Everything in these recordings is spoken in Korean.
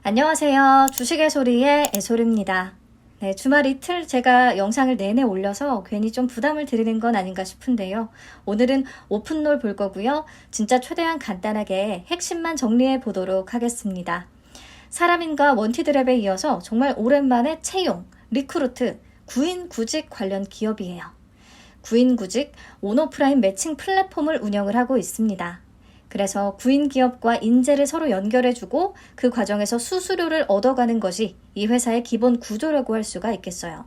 안녕하세요. 주식의 소리의 애소리입니다. 네, 주말 이틀 제가 영상을 내내 올려서 괜히 좀 부담을 드리는 건 아닌가 싶은데요. 오늘은 오픈롤 볼 거고요. 진짜 최대한 간단하게 핵심만 정리해 보도록 하겠습니다. 사람인과 원티드랩에 이어서 정말 오랜만에 채용, 리크루트, 구인 구직 관련 기업이에요. 구인 구직, 온오프라인 매칭 플랫폼을 운영을 하고 있습니다. 그래서 구인 기업과 인재를 서로 연결해주고 그 과정에서 수수료를 얻어가는 것이 이 회사의 기본 구조라고 할 수가 있겠어요.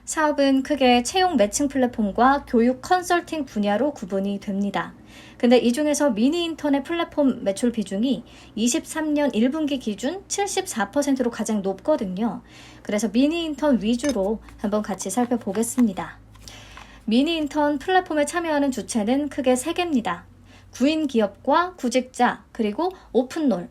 사업은 크게 채용 매칭 플랫폼과 교육 컨설팅 분야로 구분이 됩니다. 근데 이 중에서 미니 인턴의 플랫폼 매출 비중이 23년 1분기 기준 74%로 가장 높거든요. 그래서 미니 인턴 위주로 한번 같이 살펴보겠습니다. 미니 인턴 플랫폼에 참여하는 주체는 크게 3개입니다. 구인 기업과 구직자, 그리고 오픈롤.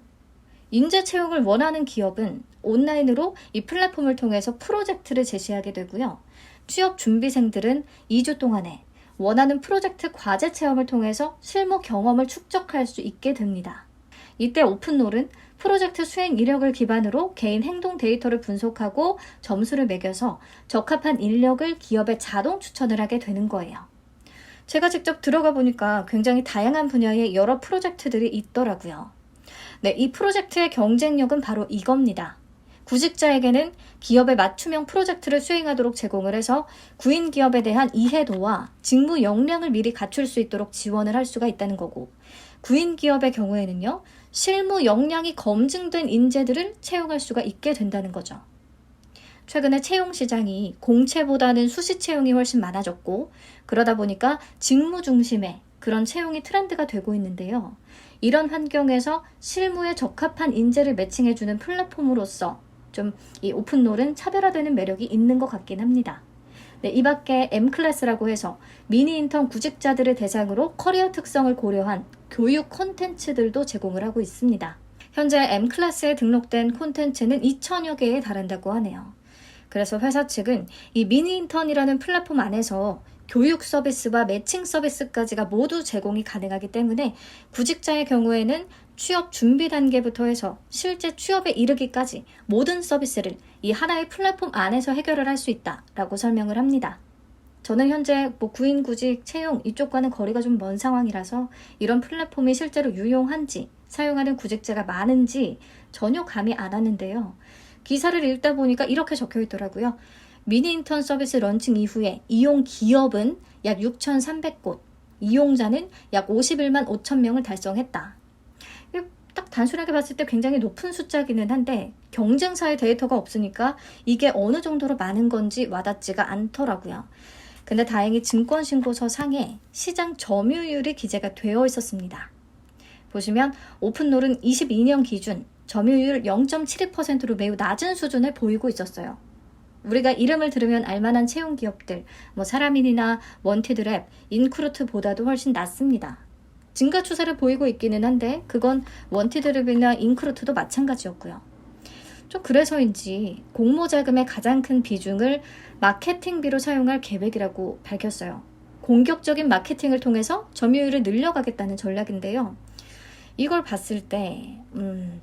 인재 채용을 원하는 기업은 온라인으로 이 플랫폼을 통해서 프로젝트를 제시하게 되고요. 취업 준비생들은 2주 동안에 원하는 프로젝트 과제 체험을 통해서 실무 경험을 축적할 수 있게 됩니다. 이때 오픈롤은 프로젝트 수행 이력을 기반으로 개인 행동 데이터를 분석하고 점수를 매겨서 적합한 인력을 기업에 자동 추천을 하게 되는 거예요. 제가 직접 들어가 보니까 굉장히 다양한 분야의 여러 프로젝트들이 있더라고요. 네, 이 프로젝트의 경쟁력은 바로 이겁니다. 구직자에게는 기업의 맞춤형 프로젝트를 수행하도록 제공을 해서 구인 기업에 대한 이해도와 직무 역량을 미리 갖출 수 있도록 지원을 할 수가 있다는 거고, 구인 기업의 경우에는요, 실무 역량이 검증된 인재들을 채용할 수가 있게 된다는 거죠. 최근에 채용 시장이 공채보다는 수시 채용이 훨씬 많아졌고, 그러다 보니까 직무 중심의 그런 채용이 트렌드가 되고 있는데요. 이런 환경에서 실무에 적합한 인재를 매칭해주는 플랫폼으로서 좀 이 오픈롤은 차별화되는 매력이 있는 것 같긴 합니다. 네, 이 밖에 M클래스라고 해서 미니 인턴 구직자들을 대상으로 커리어 특성을 고려한 교육 콘텐츠들도 제공을 하고 있습니다. 현재 M클래스에 등록된 콘텐츠는 2,000여 개에 달한다고 하네요. 그래서 회사 측은 이 미니 인턴이라는 플랫폼 안에서 교육 서비스와 매칭 서비스까지가 모두 제공이 가능하기 때문에 구직자의 경우에는 취업 준비 단계부터 해서 실제 취업에 이르기까지 모든 서비스를 이 하나의 플랫폼 안에서 해결을 할 수 있다라고 설명을 합니다. 저는 현재 구인 구직 채용 이쪽과는 거리가 좀 먼 상황이라서 이런 플랫폼이 실제로 유용한지 사용하는 구직자가 많은지 전혀 감이 안 왔는데요. 기사를 읽다 보니까 이렇게 적혀 있더라고요. 미니 인턴 서비스 런칭 이후에 이용 기업은 약 6,300곳, 이용자는 약 51만 5천 명을 달성했다. 딱 단순하게 봤을 때 굉장히 높은 숫자기는 한데 경쟁사의 데이터가 없으니까 이게 어느 정도로 많은 건지 와닿지가 않더라고요. 근데 다행히 증권신고서 상에 시장 점유율이 기재가 되어 있었습니다. 보시면 오픈롤은 22년 기준 점유율 0.72%로 매우 낮은 수준을 보이고 있었어요. 우리가 이름을 들으면 알만한 채용 기업들, 사람인이나 원티드랩, 인크루트보다도 훨씬 낮습니다. 증가 추세를 보이고 있기는 한데 그건 원티드랩이나 인크루트도 마찬가지였고요. 좀 그래서인지 공모 자금의 가장 큰 비중을 마케팅비로 사용할 계획이라고 밝혔어요. 공격적인 마케팅을 통해서 점유율을 늘려가겠다는 전략인데요. 이걸 봤을 때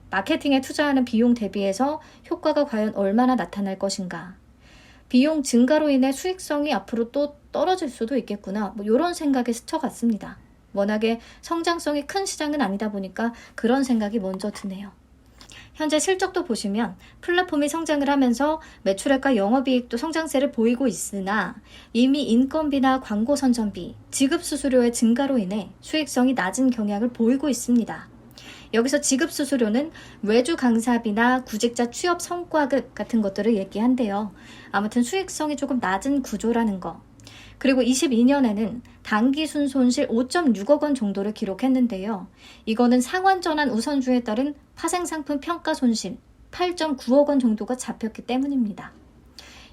마케팅에 투자하는 비용 대비해서 효과가 과연 얼마나 나타날 것인가. 비용 증가로 인해 수익성이 앞으로 또 떨어질 수도 있겠구나. 이런 생각에 스쳐갔습니다. 워낙에 성장성이 큰 시장은 아니다 보니까 그런 생각이 먼저 드네요. 현재 실적도 보시면 플랫폼이 성장을 하면서 매출액과 영업이익도 성장세를 보이고 있으나 이미 인건비나 광고 선전비, 지급 수수료의 증가로 인해 수익성이 낮은 경향을 보이고 있습니다. 여기서 지급 수수료는 외주 강사비나 구직자 취업 성과급 같은 것들을 얘기한대요. 아무튼 수익성이 조금 낮은 구조라는 거. 그리고 22년에는 당기순 손실 5.6억 원 정도를 기록했는데요. 이거는 상환전환 우선주에 따른 파생상품 평가 손실 8.9억 원 정도가 잡혔기 때문입니다.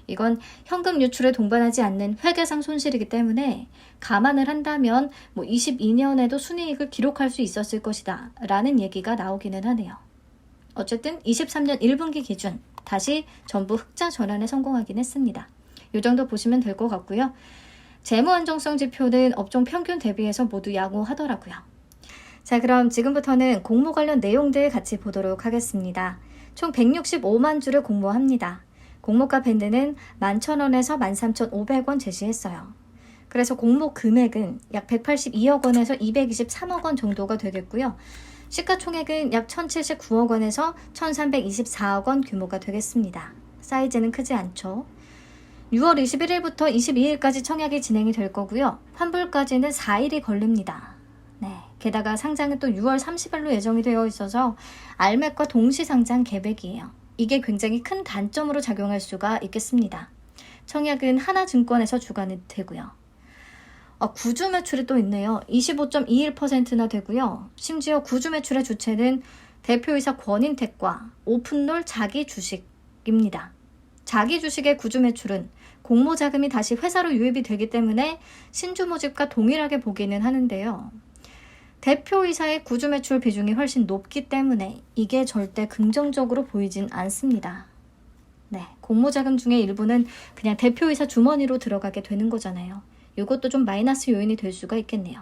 이건 현금 유출에 동반하지 않는 회계상 손실이기 때문에 감안을 한다면 22년에도 순이익을 기록할 수 있었을 것이다 라는 얘기가 나오기는 하네요. 어쨌든 23년 1분기 기준 다시 전부 흑자 전환에 성공하긴 했습니다. 이 정도 보시면 될 것 같고요. 재무 안정성 지표는 업종 평균 대비해서 모두 양호하더라고요. 자, 그럼 지금부터는 공모 관련 내용들 같이 보도록 하겠습니다. 총 165만 주를 공모합니다. 공모가 밴드는 11,000원에서 13,500원 제시했어요. 그래서 공모 금액은 약 182억 원에서 223억 원 정도가 되겠고요. 시가총액은 약 1,079억 원에서 1,324억 원 규모가 되겠습니다. 사이즈는 크지 않죠. 6월 21일부터 22일까지 청약이 진행이 될 거고요. 환불까지는 4일이 걸립니다. 네, 게다가 상장은 또 6월 30일로 예정이 되어 있어서 알맥과 동시 상장 계획이에요. 이게 굉장히 큰 단점으로 작용할 수가 있겠습니다. 청약은 하나증권에서 주관이 되고요. 구주 매출이 또 있네요. 25.21%나 되고요. 심지어 구주 매출의 주체는 대표이사 권인택과 오픈롤 자기 주식입니다. 자기 주식의 구주 매출은 공모 자금이 다시 회사로 유입이 되기 때문에 신주 모집과 동일하게 보기는 하는데요. 대표이사의 구주 매출 비중이 훨씬 높기 때문에 이게 절대 긍정적으로 보이진 않습니다. 네, 공모 자금 중에 일부는 그냥 대표이사 주머니로 들어가게 되는 거잖아요. 이것도 좀 마이너스 요인이 될 수가 있겠네요.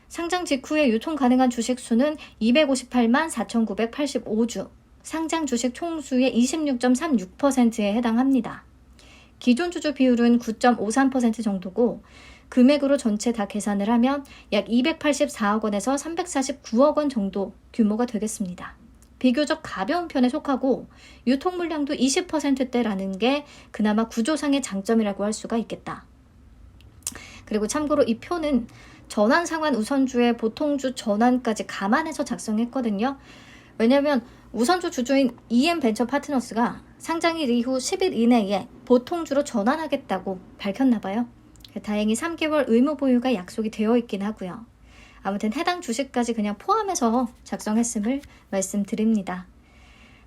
상장 직후에 유통 가능한 주식 수는 258만 4,985주, 상장 주식 총수의 26.36%에 해당합니다. 기존 주주 비율은 9.53% 정도고 금액으로 전체 다 계산을 하면 약 284억 원에서 349억 원 정도 규모가 되겠습니다. 비교적 가벼운 편에 속하고 유통 물량도 20%대라는 게 그나마 구조상의 장점이라고 할 수가 있겠다. 그리고 참고로 이 표는 전환 상환 우선주의 보통주 전환까지 감안해서 작성했거든요. 왜냐하면 우선주 주주인 EM벤처 파트너스가 상장일 이후 10일 이내에 보통주로 전환하겠다고 밝혔나봐요. 다행히 3개월 의무 보유가 약속이 되어 있긴 하고요. 아무튼 해당 주식까지 그냥 포함해서 작성했음을 말씀드립니다.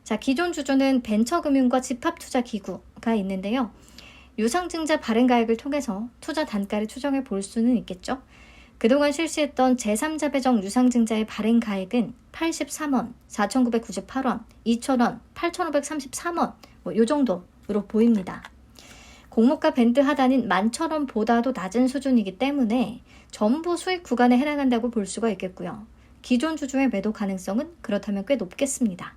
자, 기존 주주는 벤처금융과 집합투자기구가 있는데요. 유상증자 발행가액을 통해서 투자 단가를 추정해 볼 수는 있겠죠. 그동안 실시했던 제3자 배정 유상증자의 발행가액은 83원, 4,998원, 2,000원, 8,533원 요 정도로 보입니다. 공모가 밴드 하단인 11,000원보다도 낮은 수준이기 때문에 전부 수익 구간에 해당한다고 볼 수가 있겠고요. 기존 주주의 매도 가능성은 그렇다면 꽤 높겠습니다.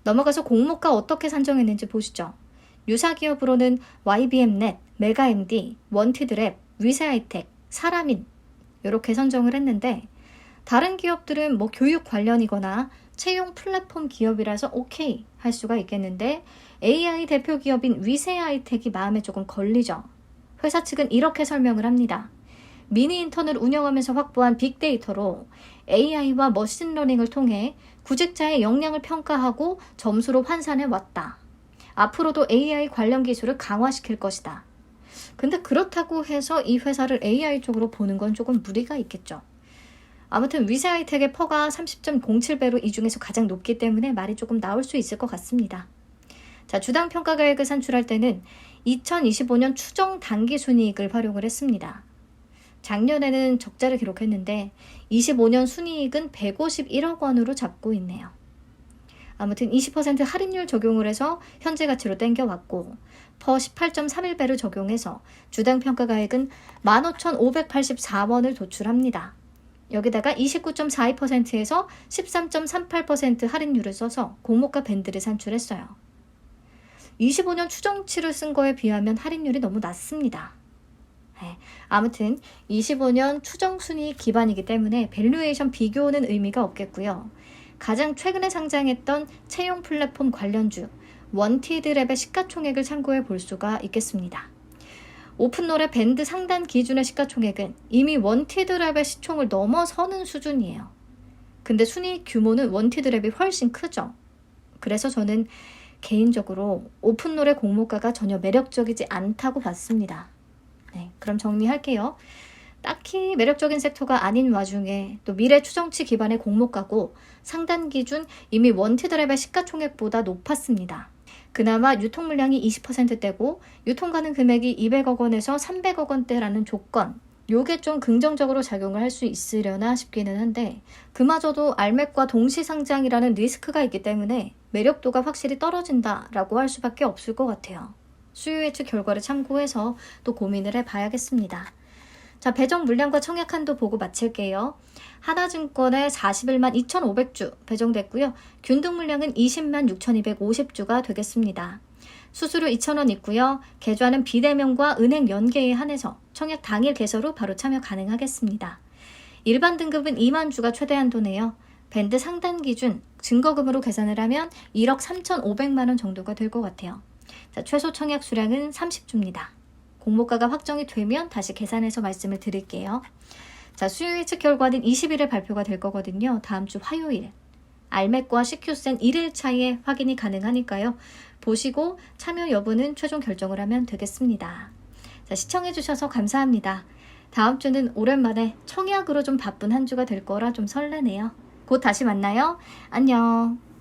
넘어가서 공모가 어떻게 산정했는지 보시죠. 유사기업으로는 YBM넷, 메가MD, 원티드랩, 위세하이텍, 사라민 이렇게 선정을 했는데 다른 기업들은 교육 관련이거나 채용 플랫폼 기업이라서 오케이 할 수가 있겠는데 AI 대표 기업인 위세하이텍이 마음에 조금 걸리죠. 회사 측은 이렇게 설명을 합니다. 미니 인턴을 운영하면서 확보한 빅데이터로 AI와 머신러닝을 통해 구직자의 역량을 평가하고 점수로 환산해 왔다. 앞으로도 AI 관련 기술을 강화시킬 것이다. 근데 그렇다고 해서 이 회사를 AI 쪽으로 보는 건 조금 무리가 있겠죠. 아무튼 위세하이텍의 퍼가 30.07배로 이 중에서 가장 높기 때문에 말이 조금 나올 수 있을 것 같습니다. 자, 주당 평가 계획을 산출할 때는 2025년 추정 당기순이익을 활용을 했습니다. 작년에는 적자를 기록했는데 25년 순이익은 151억 원으로 잡고 있네요. 아무튼 20% 할인율 적용을 해서 현재 가치로 땡겨왔고 퍼 18.31배를 적용해서 주당 평가 가액은 15,584원을 도출합니다. 여기다가 29.42%에서 13.38% 할인율을 써서 공모가 밴드를 산출했어요. 25년 추정치를 쓴 거에 비하면 할인율이 너무 낮습니다. 아무튼 25년 추정순이익 기반이기 때문에 밸류에이션 비교는 의미가 없겠고요. 가장 최근에 상장했던 채용 플랫폼 관련주 원티드랩의 시가총액을 참고해 볼 수가 있겠습니다. 오픈롤의 밴드 상단 기준의 시가총액은 이미 원티드랩의 시총을 넘어서는 수준이에요. 근데 순이익 규모는 원티드랩이 훨씬 크죠. 그래서 저는 개인적으로 오픈롤의 공모가가 전혀 매력적이지 않다고 봤습니다. 네, 그럼 정리할게요. 딱히 매력적인 섹터가 아닌 와중에 또 미래 추정치 기반의 공모가고 상단 기준 이미 원티드랩의 시가총액보다 높았습니다. 그나마 유통 물량이 20%대고 유통 가능 금액이 200억 원에서 300억 원대라는 조건, 요게 좀 긍정적으로 작용을 할 수 있으려나 싶기는 한데 그마저도 알맥과 동시상장이라는 리스크가 있기 때문에 매력도가 확실히 떨어진다라고 할 수밖에 없을 것 같아요. 수요 예측 결과를 참고해서 또 고민을 해봐야겠습니다. 자, 배정 물량과 청약 한도 보고 마칠게요. 하나증권에 41만 2,500주 배정됐고요. 균등 물량은 20만 6,250주가 되겠습니다. 수수료 2,000원 있고요. 계좌는 비대면과 은행 연계에 한해서 청약 당일 개설 후 바로 참여 가능하겠습니다. 일반 등급은 2만 주가 최대 한도네요. 밴드 상단 기준 증거금으로 계산을 하면 1억 3,500만 원 정도가 될 것 같아요. 자, 최소 청약 수량은 30주입니다. 공모가가 확정이 되면 다시 계산해서 말씀을 드릴게요. 자, 수요 예측 결과는 20일에 발표가 될 거거든요. 다음 주 화요일. 알맥과 CQ센 1일 차이에 확인이 가능하니까요. 보시고 참여 여부는 최종 결정을 하면 되겠습니다. 자, 시청해주셔서 감사합니다. 다음 주는 오랜만에 청약으로 좀 바쁜 한 주가 될 거라 좀 설레네요. 곧 다시 만나요. 안녕.